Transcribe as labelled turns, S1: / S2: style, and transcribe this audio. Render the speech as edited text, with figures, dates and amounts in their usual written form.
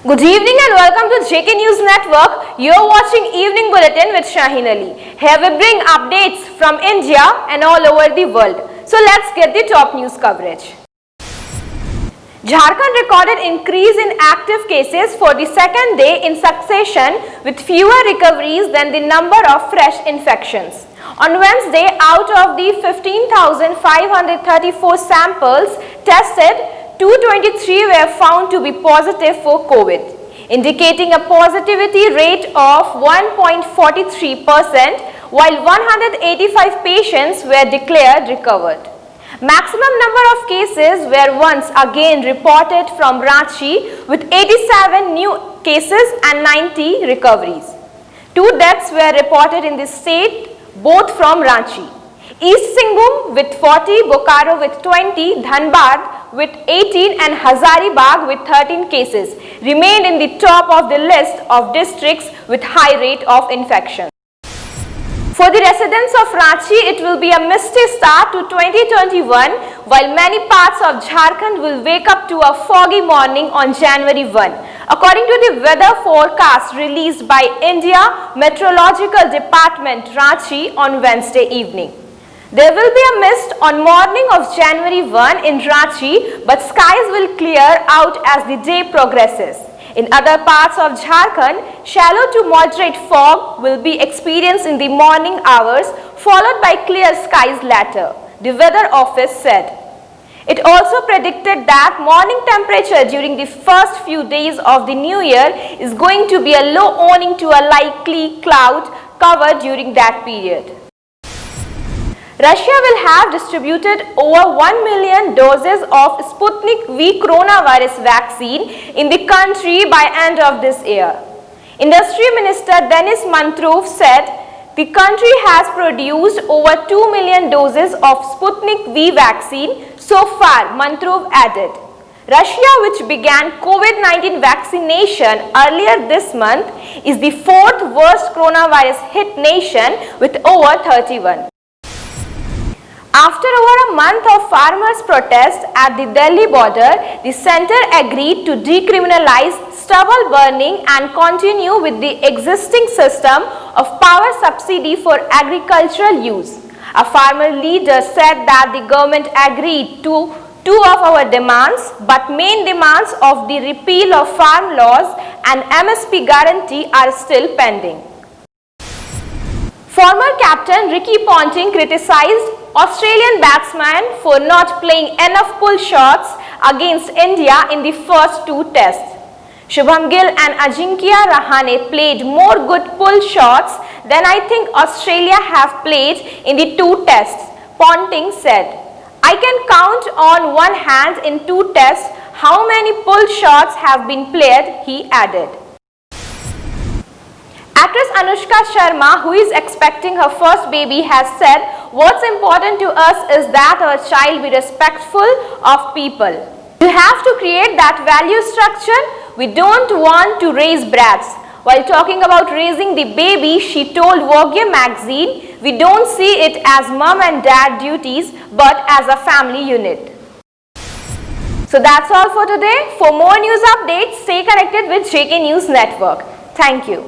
S1: Good evening and welcome to JK News Network. You're watching Evening Bulletin with Shaheen Ali. Here we bring updates from India and all over the world. So let's get the top news coverage. Jharkhand recorded increase in active cases for the second day in succession with fewer recoveries than the number of fresh infections. On Wednesday, out of the 15,534 samples tested, 223 were found to be positive for COVID, indicating a positivity rate of 1.43%, while 185 patients were declared recovered. Maximum number of cases were once again reported from Ranchi with 87 new cases and 90 recoveries. 2 deaths were reported in the state, both from Ranchi. East Singhbhum with 40, Bokaro with 20, Dhanbad with 18 and Hazaribagh with 13 cases remained in the top of the list of districts with high rate of infection. For the residents of Ranchi, it will be a misty start to 2021, while many parts of Jharkhand will wake up to a foggy morning on January 1, according to the weather forecast released by India Meteorological Department, Ranchi on Wednesday evening. There will be a mist on morning of January 1 in Ranchi, but skies will clear out as the day progresses. In other parts of Jharkhand, shallow to moderate fog will be experienced in the morning hours, followed by clear skies later, the weather office said. It also predicted that morning temperature during the first few days of the new year is going to be a low owing to a likely cloud cover during that period. Russia will have distributed over 1 million doses of Sputnik V coronavirus vaccine in the country by end of this year. Industry Minister Denis Mantrov said the country has produced over 2 million doses of Sputnik V vaccine so far, Mantrov added. Russia, which began COVID-19 vaccination earlier this month, is the 4th worst coronavirus hit nation with over 31. After over a month of farmers' protest at the Delhi border, the centre agreed to decriminalize stubble burning and continue with the existing system of power subsidy for agricultural use. A farmer leader said that the government agreed to 2 of our demands, but main demands of the repeal of farm laws and MSP guarantee are still pending. Former captain Ricky Ponting criticized Australian batsmen for not playing enough pull shots against India in the first 2 tests. Shubham Gill and Ajinkya Rahane played more good pull shots than I think Australia have played in the 2 tests, Ponting said. I can count on one hand in 2 tests how many pull shots have been played, he added. Actress Anushka Sharma, who is expecting her first baby, has said, "What's important to us is that our child be respectful of people. You have to create that value structure. We don't want to raise brats." While talking about raising the baby, she told Vogue magazine, "We don't see it as mom and dad duties, but as a family unit." So that's all for today. For more news updates, stay connected with JK News Network. Thank you.